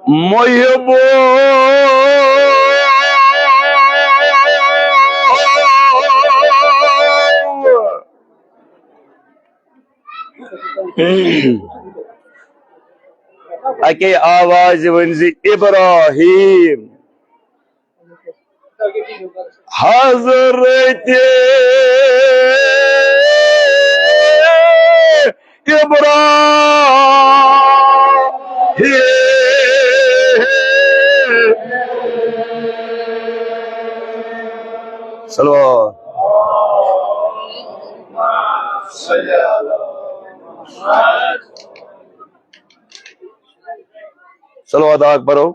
محبو اکی آواز ونزی ابراہیم حضرت ابراہیم صلوات صلوات اکبر ہو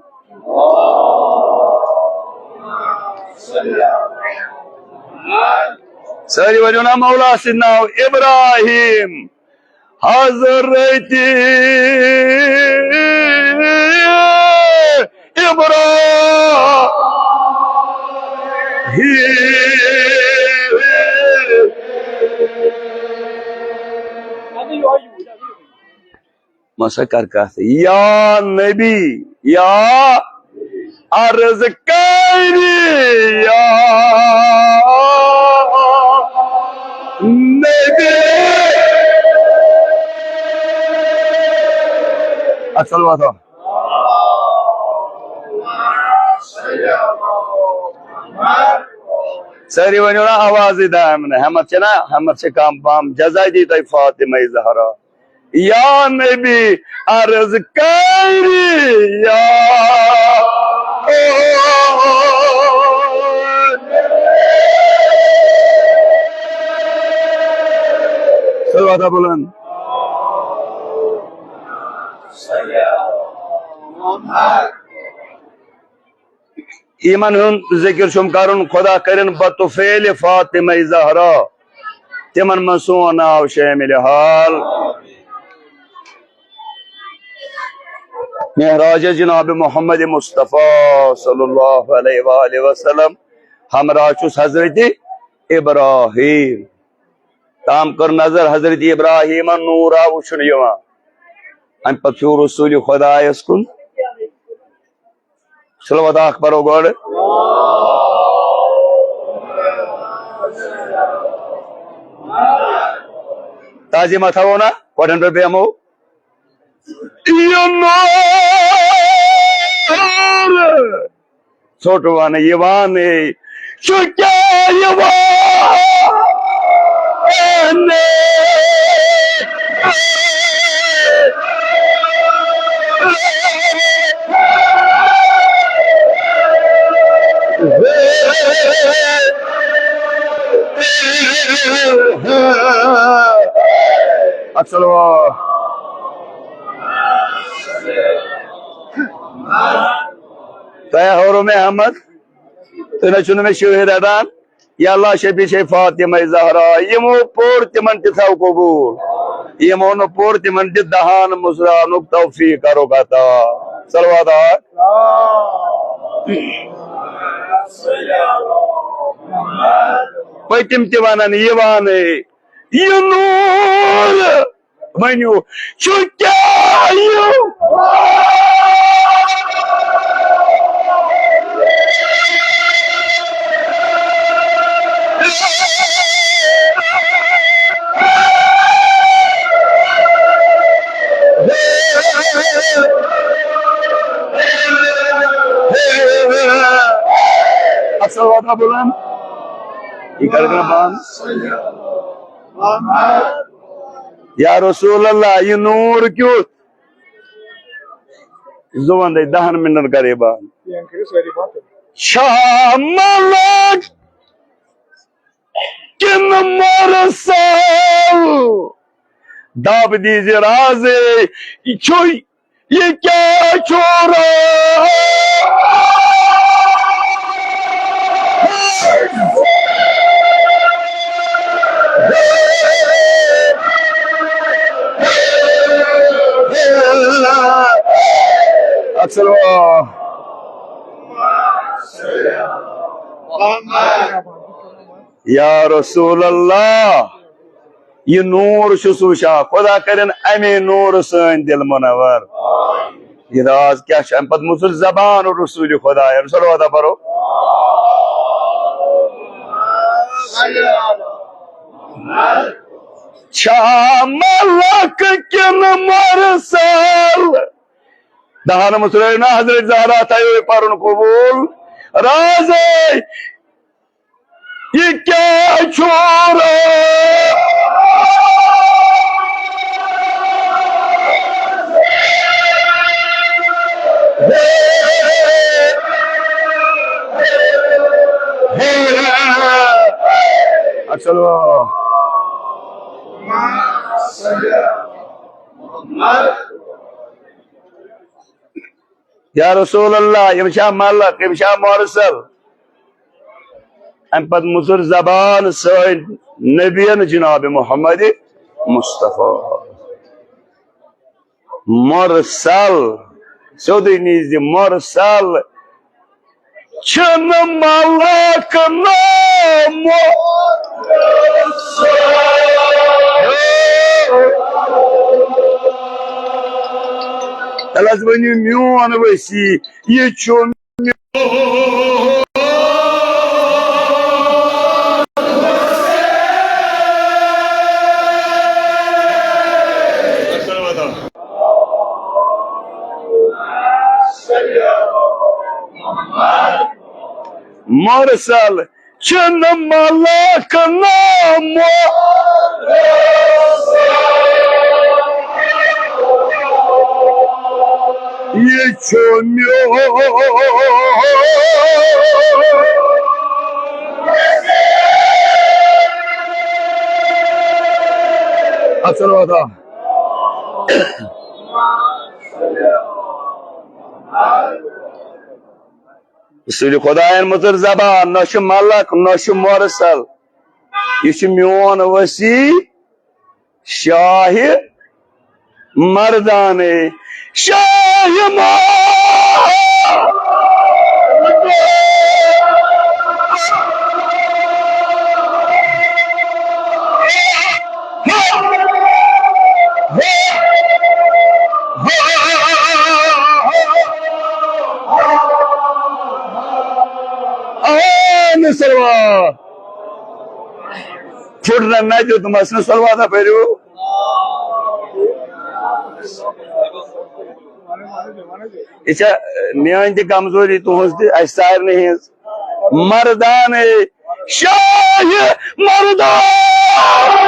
ساری ونونا مولا سيدنا ابراہیم حضرت ابراہیم مسا کر کہتے یا نبی یا عرض کری یا نبی اصل بات ہو ساری ونیونا آواز دائم نے حمد چنا حمد سے کام بام جزائی دی تای فاطمہ زہرا یا نبی عرض کری یا صلوات بلند ایمان ہن ذکر شم کرن خدا کرن بطفیل فاطمہ زہرا تمن مسون ناو شامل حال معراج جناب محمد مصطفیٰ صلی اللہ علیہ وآلہ وسلم ہمراہ چھس حضرت ابراہیم تام کر نظر حضرت ابراہیم نورا وچھن یوان ام پتھیو رسول خدا اسکن صلوات اکبر ہو گوڑ تازی متھا ہونا کوڑن پہ بیمو چھوٹو وانے یہ وانے شکیا یہ وانے اکسل تایا حورو میں احمد تینا چنو میں شوہد ادان یا اللہ شبی شی فاطمہ زہرا یمو پور تمن تساو قبول یمو نو پور تمن دہان مصرا نک توفیق کرو کتا صلوات پیتم تیوانان یوانے یہ نور منیو چکایو اکثر وعدہ بلن یہ کرنا بان یا رسول اللہ یہ نور کیوں زبان دے دہن منن کرے بان شاہ ملک کن مرسل داب دیجئے رازے چھوئی یہ کیا چھوڑا اکثر یا رسول اللہ یہ نور شسوشا خدا کرن امی نور سن دل منور ये राज क्या अम पे मुसर जबान और रसूल खुदा सलवात परो मलक किन मरसल दहान मुसलना हजरत ज़हरा तय पर कबूल राज ये क्या छोरा चलो या रसूल अल्लाह यमशा मलक यमशा मुरसल अम पद मुसर जबान सन नबियन जनाब मोहम्मद मुस्तफा मुरसल सोदी नीज मुरसल छन मलक नाम तलस बनी म्यून वसी ये चो मुरसल छन मलक नाम ये छोम्यो असल वादा रसूल खुदायन मुसर जबान नश मलक नश मुरसल ये म्योन वसी शाह मर्दाने शाह सरवा फुटना ना जो तुम असने सलवा था पेरू इच्छा मियान दी कमजोरी तुहस दी ऐसार नहीं मर्दान शाह मर्दान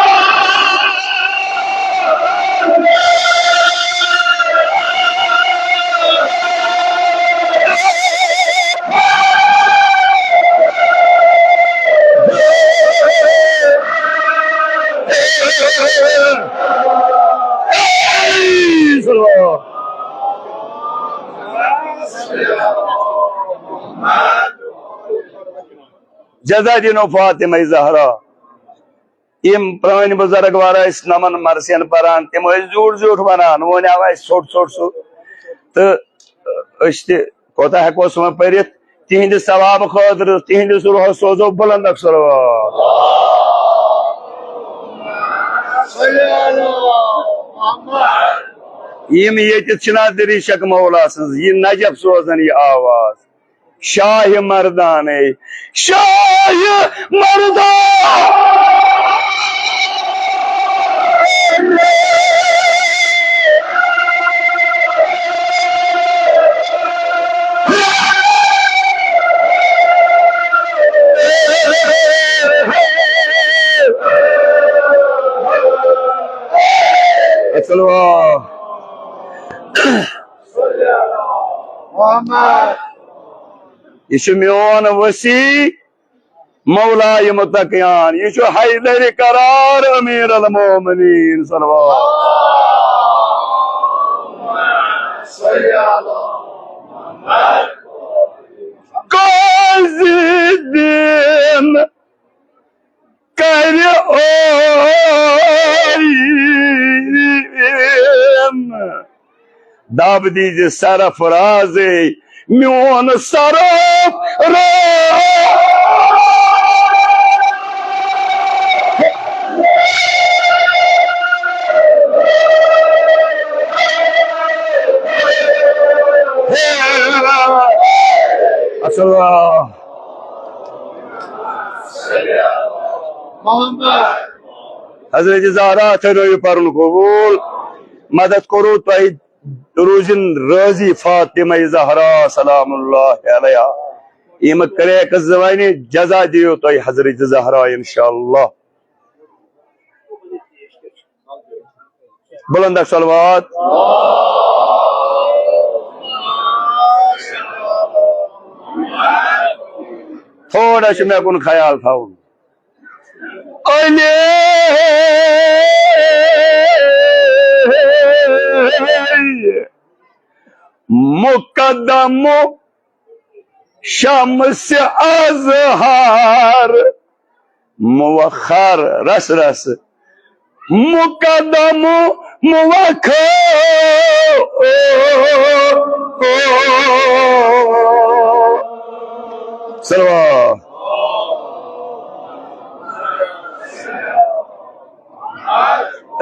जजा दिनो फातिमा ज़हरा इम प्रान बुजुर्ग वारा इस नमन मरसियन परान तम झूठ झूठ वनान वो आव सोट सोट सो तो कोता हेको सो परित तिहिंद सवाब खतर तिहिंद सुरह सोजो बुलंद अक्सर यम ये दरी शक मौला ये नजब सोजन ये आवाज शाह मर्दान शाह मर्दान चलो ये म्योन वसी मौला मुतकियान ये हैदर करार अमीर अल मोमिनीन सल्लल्लाहु काज़ीदीन कर दाब दीजिए सरफराज म्योन सरफ माशाल्लाह। हजरत ज़हरा थो पर्न कबूल मदद करो तो रूजिन राजी फातिमा ज़हरा सलामुल्लाह अलैहा यम क्रैक वन जजा दियो तो हजरत ज़हरा इंशाअल्लाह। बुलंद सलवात। थोड़ा सा मैं कुन ख्याल था मुकदम शम्स अज़हार मुवखर रस रस मुकदम मुवखर सलवा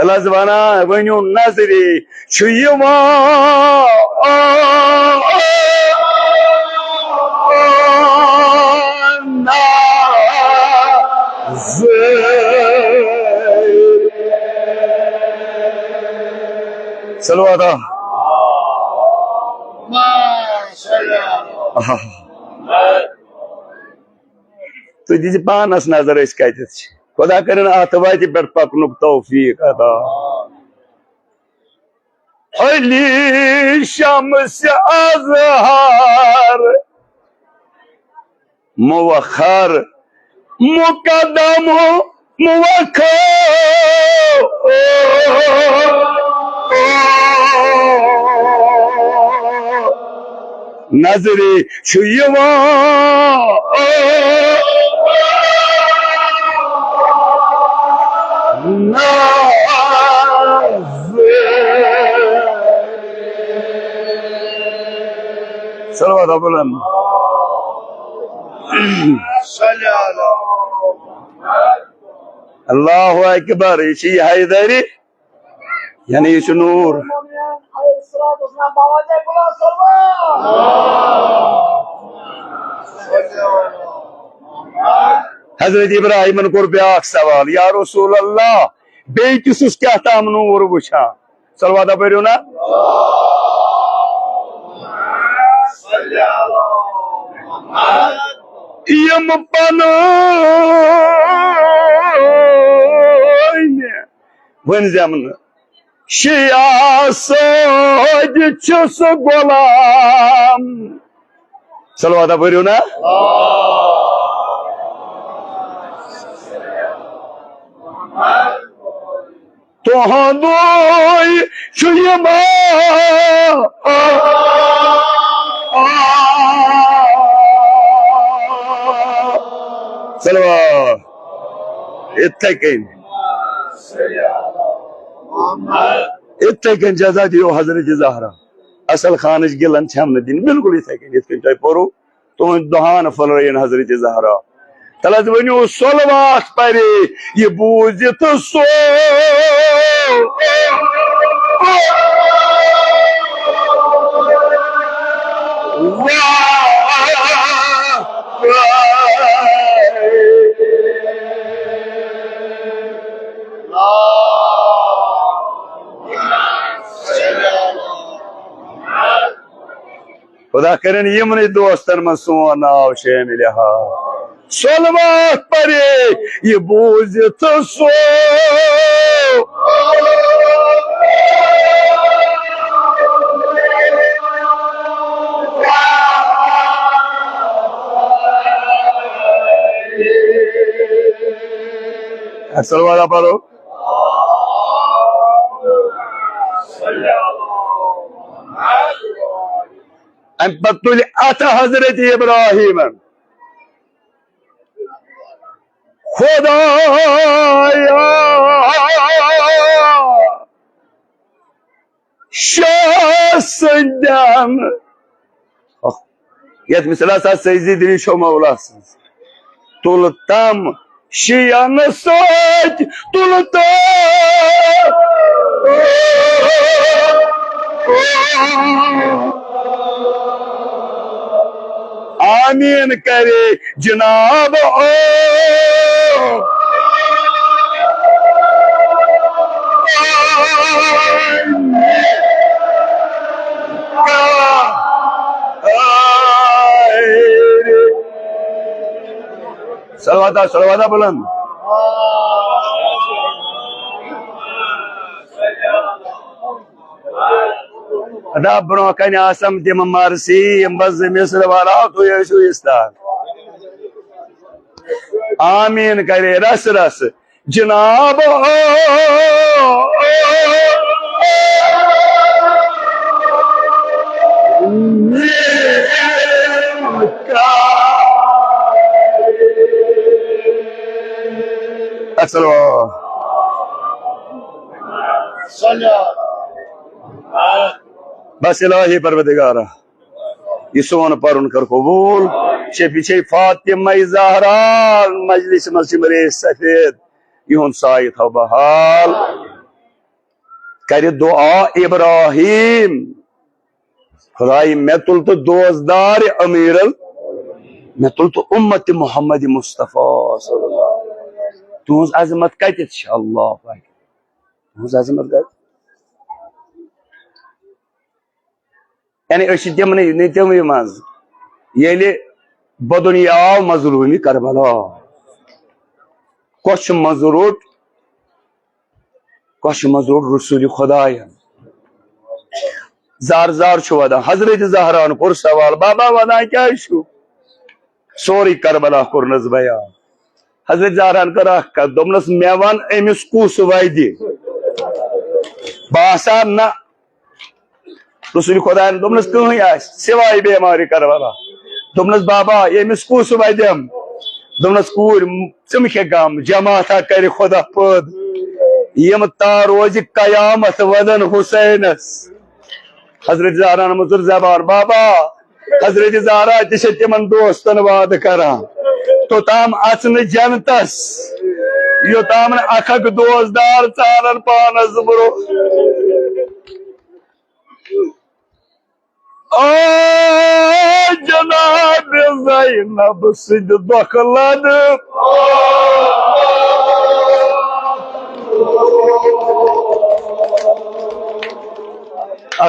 लजवाना वनु नजरी छुयवा सलवाता तो जी पानस नजर खुदा कर अत वत पे पकनुक तौफीक अता। अली शम्स अज़हार मुवखर मुकदम मुवखर नजरी छुयवा सलवात बुलंद। अल्लाहु अकबर। ये हैदरी यानी ये नूर। हजरत इब्राहिम कोर ब्याख सवाल या रसूल अल्लाह बेस क्या ताम नूर वुछा सलवाता पो ना। यम पन वन जमन शिया सोज छुस गुलाम सलवाता पो ना। तोहदोई छुयमा सलवा इतन जजा दियो हजरत ज़हरा असल खानच गिलन छम दिन बिल्कुल इतन पोरो तुम दुहान फलरन हजरत ज़हरा तलत वनु सलवात परे ये बूझित सो खुदा करें यमन दोस्तन में सोन नाव शामिल सलवात परे ये बूझित सो सलवात पढ़ो। पतुल अत हजरत इब्राहिम खुदाया शासदम यत मिसला सा सजदी दिली शो मौला तुलतम शियान सोच तुलता आमीन करे जनाब ओ सलवाता सलवाता बुलंद अदा ब्रो कन आसम तिम मरसी बस मिस्र वाला तो यशु इस्तार आमीन करे रस रस जनाब बस इलाही परवदिगारा ये सोन पर उनकर कबूल शे पीछे फातिमा ज़हरा मजलिस मरे सफेद यूं साय थो बहाल कर दुआ इब्राहिम खुदाई मैं तुल तो दोस्तदार अमीरल मैं तुल तो उम्मत मोहम्मद मुस्तफा सल्लल्लाहु तुज अजमत कत अल्लाह तुज अजमत कत यानी तम मज बदुनी आव मजलूमी करबला कश मजरूट रसूल खुदायन जार जार वदान हजरत ज़हरान कोर सवाल बाबा वदान क्या सोरी करबला कोरनस बयान हजरत ज़हरान कर दोपनस मे वन अमिस कुस वादि बासान ना रसूल खुदायन दोपनस कहीं सिवाय बेमारी करबला दोपनस बाबा अमिस कुस वदम दोपनस कूर चम गम जमाता कर खुदा पद यम ता रोज कयामत वदन हुसैनस हजरत ज़हरान मुजुर जबान बाबा हजरत ज़हरा तिमन दोस्तन वाद करा तो ताम अचन जनतस योताम अखक दोस्तदार चालन पानस ब्रो जनाब ज़ैनब सिद दखलद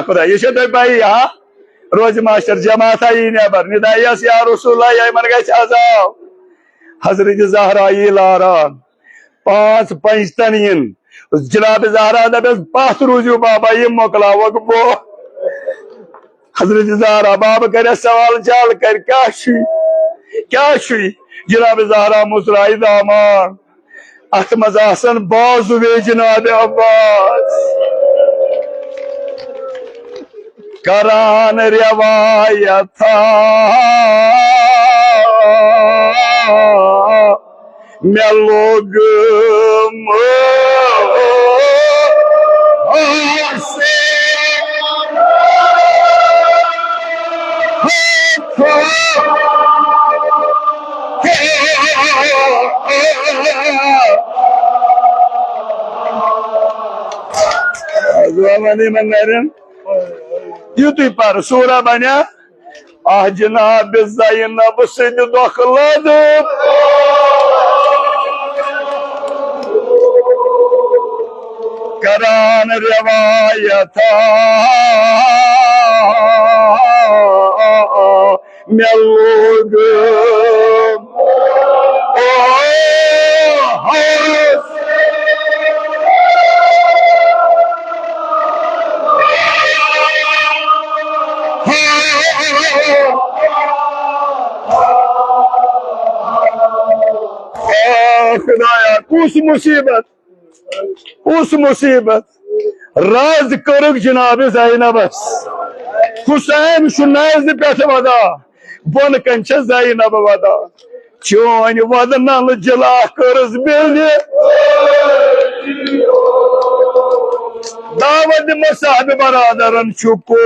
खुदा ये भाई यहाँ रोज मास्टर जमात आई नबर निदायस या रसूलुल्लाह यमन गछ अजाब हजरत ज़हरा ये लारान 5 पंचतन जनाब ज़हरा दबस पाथ रूजू बाबा ये मोकलावक बो हजरत ज़हरा बाब कर सवाल चाल कर क्या जनाब ज़हरा मुसराई दामान अत मज आसन बाजुवे जनाब अब्बास करान रिवायत मैं लोग युत पर सूरा बना आह जनाब ज़ैनब सिद दखलद करान रिवायत मैं लोग खुदाया उस मुसीबत राज करुक जनाब ज़ैनबस हुसैन शुनाज पे वदा बन कन ज़ैनब वदा चोन वद नल जला करस बेने दावत मसाहब बरादरन चुको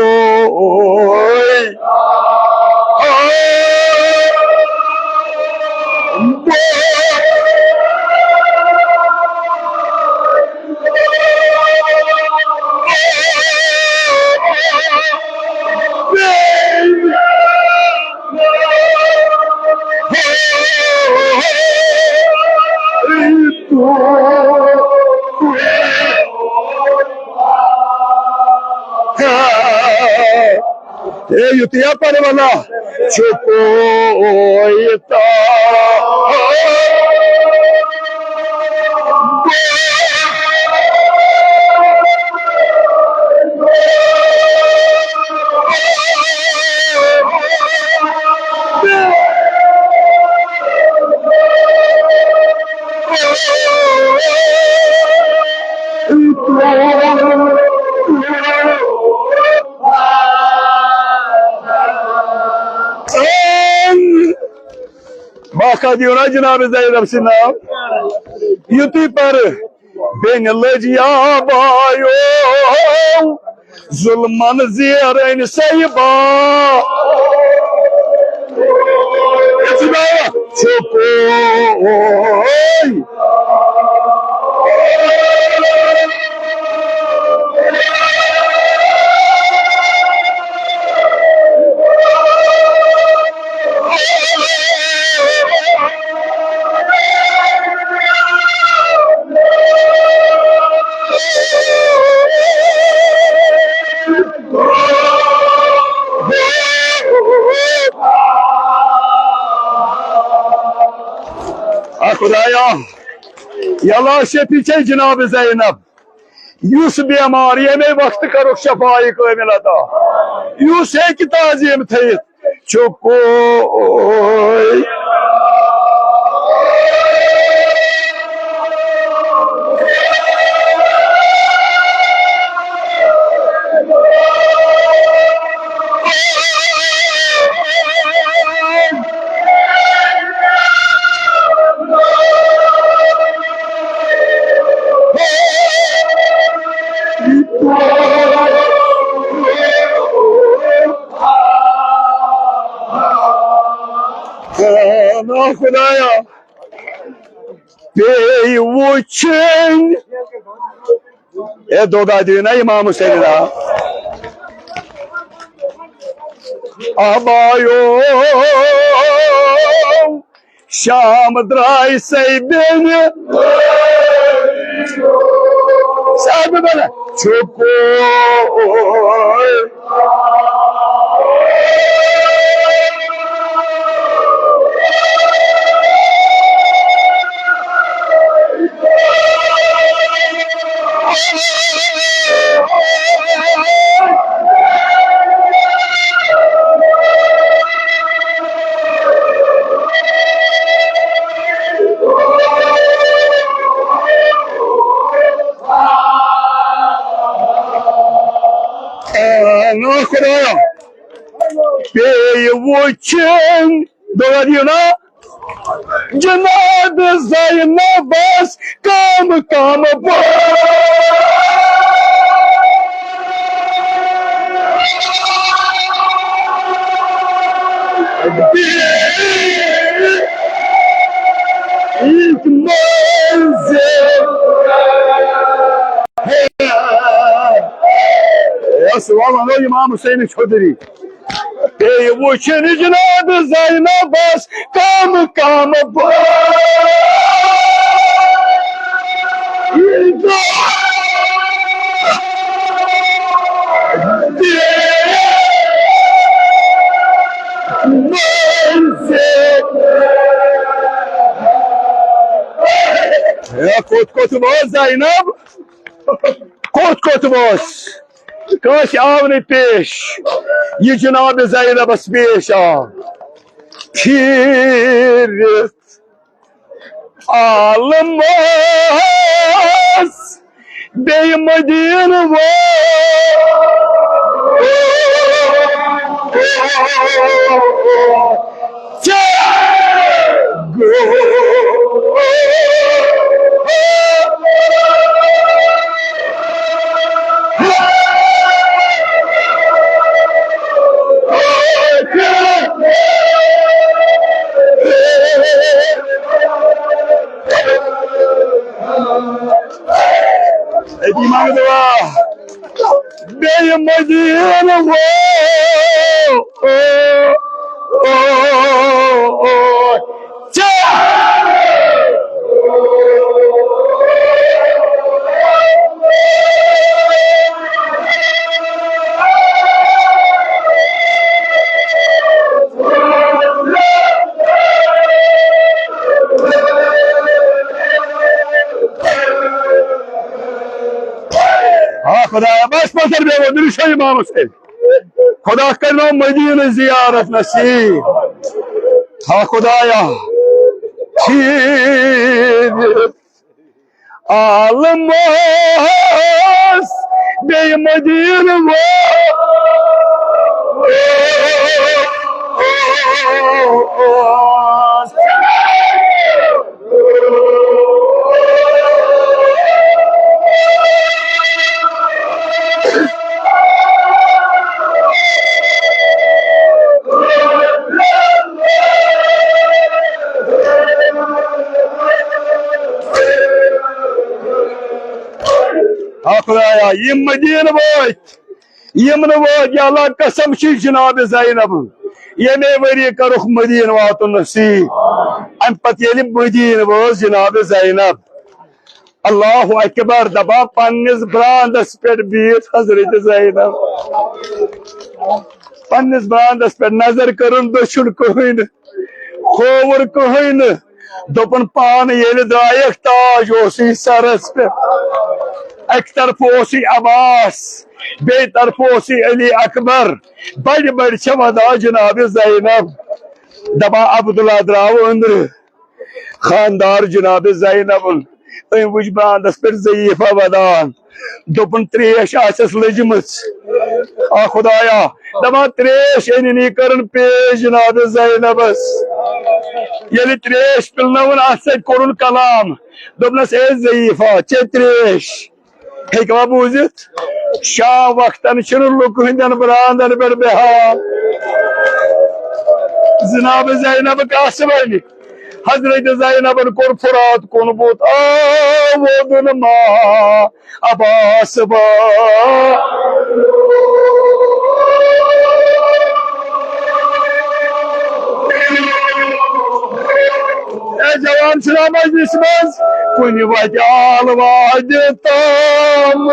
युतिया पर वाला चुकोता बाका दियो ना जनाब ज़ैनब सिनाब युति पर बेन लजिया बायो जुल्मन ज़ेरन सैबा चुको खुदाया यला शफीचे जनाब ज़ैनब युस बेमारी में वक्त करो शफाई को मिलता युस एक ताजीम थे चुको खुदाया पे वुचन दो दादी ना इमाम हुसैन आबायो शाम द्राय सैबिन साहब बना चुको वुचन दो ना जनाब ज़ैनब बस काम काम इमाम हुसैन चौधरी वुचन जनाब ज़ैनब बस काम काम कोत ज़ैनब कोत काश आव ने पेश ये जनाब ज़ैनब बस पेश आ फिर आलमास बे मदीन वो Madiana खुदा बस पत्थर बे वो इमाम हुसैन खुदा करना मदीना जियारत नसीब हा खुदाया ठीक almost be Medina खुदाया यम मदीन वोत यम वोत या अल्लाह कसम जनाब ज़ैनब ये वरी करुख मदीन वातुन नसीब अम पत मदीन वो जनाब ज़ैनब अल्लाह अकबर दबा पन्निस ब्रांदस पे बीत हजरत ज़ैनब पन्निस ब्रांदस पे नजर करन दशुन कहन खोवर कहन दोपन पान ये दायक ताज सरस पे एक तरफ अब्बास बे तरफ अली अकबर बड़ बड़ वदा जनाब ज़ैनब दबा अब्दुल्ला द्राव अंदर खानदार जनाब ज़ैनब वुच बांदस पे ज़ईफा वदान दोपन त्रेश आसस लजम आ खुदाया दबा त्रेश अनी कर पेश जनाब ज़ैनबस ये त्रेश पिलनवन अत कोर कलाम दोपनस ए ज़ईफा चे त्रेश हेकवा बूजित शाम वक्तन लुक हंदन ब्रांदन पे बेहाल जनाब ज़ैनब कस वन हजरत ज़ैनबन कोर फुरात कुनबुत आवोदन मा अब्बास बा जवान छा मजलिस मज कुन वत आल वाद तम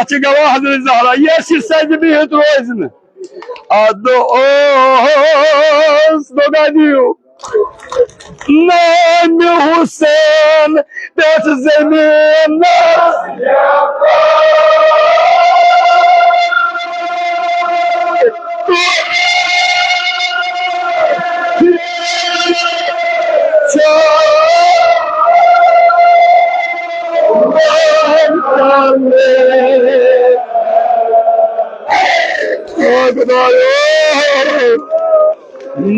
अच्छी गवा हजरत ज़हरा ये सज बिहत रोजन अदो दोगादियो नाम हुसैन पेट जमीन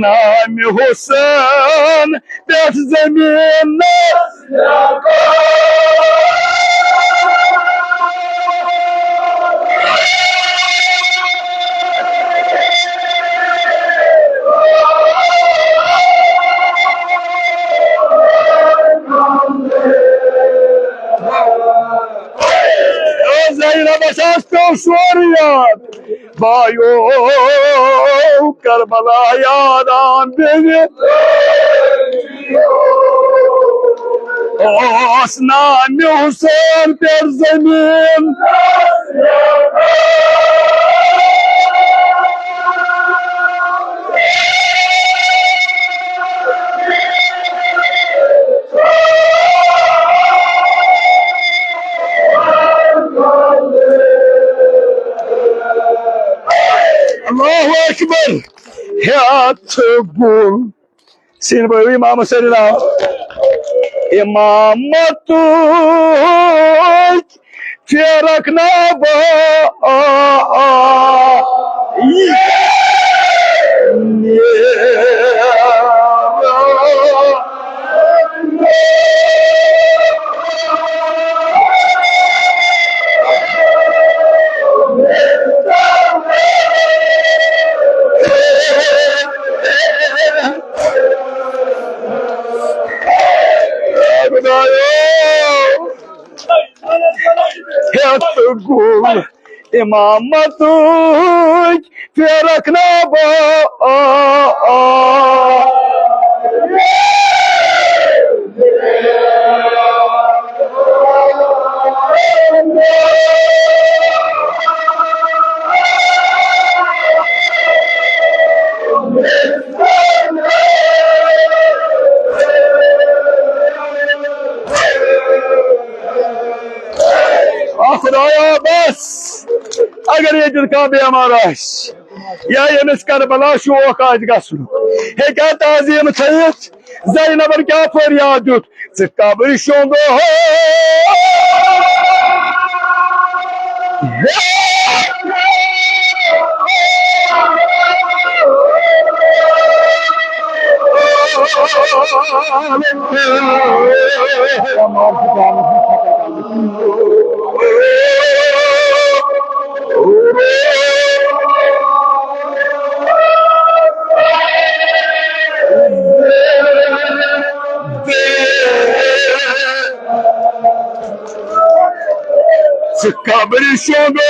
नाम हुसैन पेट जमीन बायो करबला यादान बेगे नाम हुसैन पर जमीन Allahu Ekber Hayatugul Sin boyu İmam Hüseyin'a İmamatu Firakna ba Hayatugul İmamatu Firakna ba بس اگر يجد كابي اماراش يا يمس كربلا شو وقاعد قصلو هيك تعظيم تيت زينب الكافر يا دوت تكابر شوندو تكابر شوندو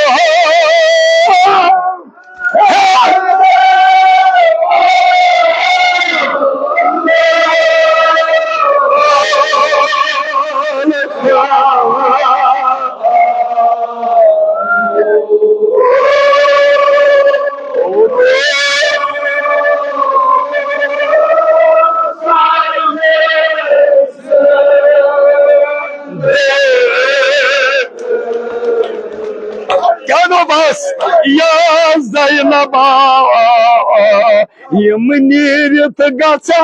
كانوا بس يا زينب يمنير تقطع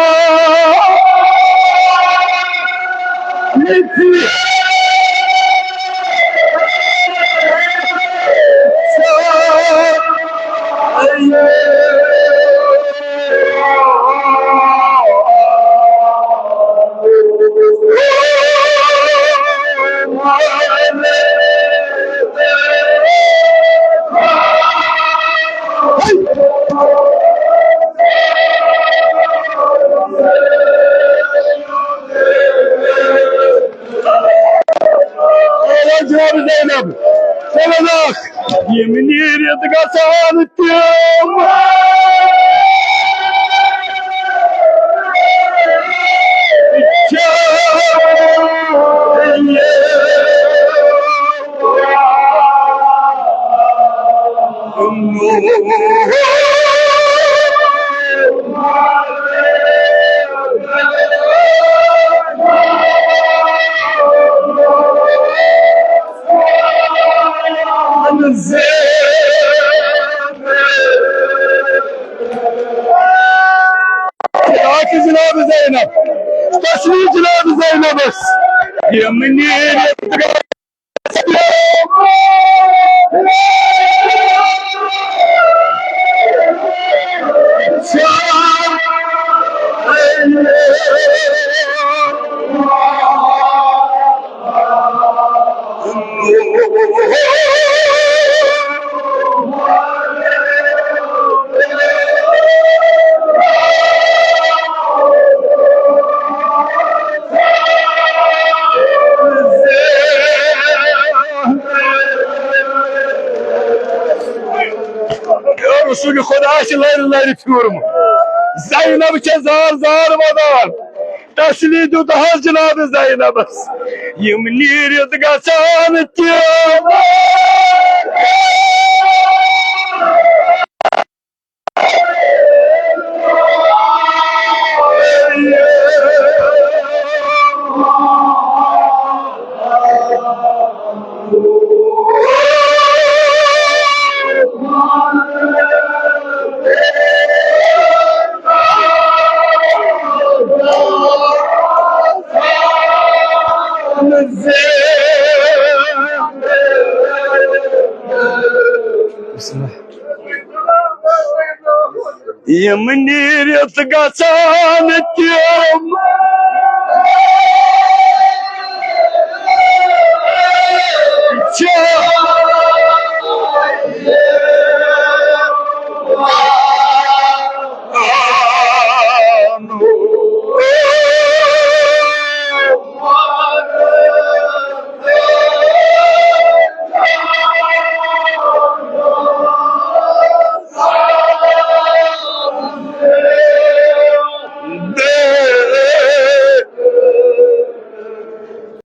زينب سلامك يمنير يتقطع التيم جناب زينب تسلي جناب زينب بس يمنير يتقطع رسول خداش الله يتورم زينب زار زار مدار تسليد وتها جناب زينب بس يمنير يتقاسان التيام يمنير يتقاسان التيام